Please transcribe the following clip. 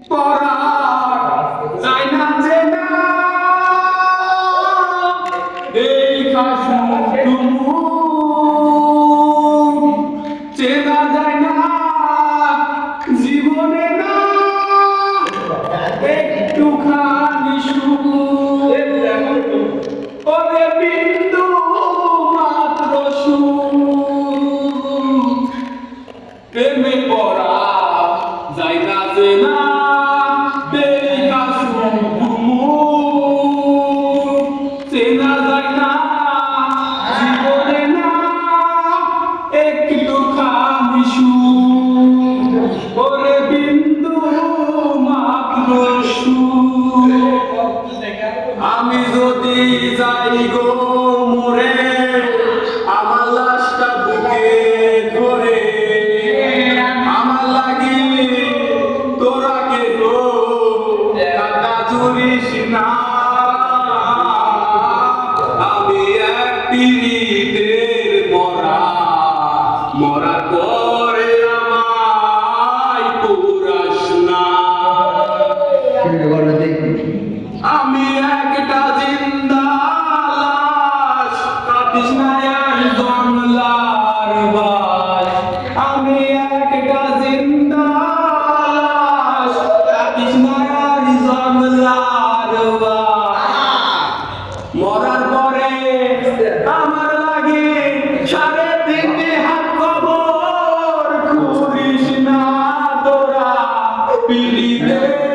পরার যায় না যে না এই কাশুটুকু চেনা যায় না জীবনে না একটুখানি সুখ ওরে বিন্দু মাত্র সুখ প্রেমে পড়া যায় না যে না চেনা যায় না জীবনে না একটুখানি সুখ ওরে বিন্দু মাত্র সুখ আমি যদি যাই গো মরে আমার লাশটা বুকে ধরে আমার লাগি তোরা কে গো কাটা চুরিস না আমি এক পীড়িতের মরার পরে আমায় পুরাস না আমি একটা জিন্দা লাশ কাটিস না এক জংলার বাস আমি একটা জিন্দা লাশ কাটিস না এক জংলার বাস মরার পরে আমার লাগে 3.5 হাত কবর খুঁড়িস না তোরা পীড়িতের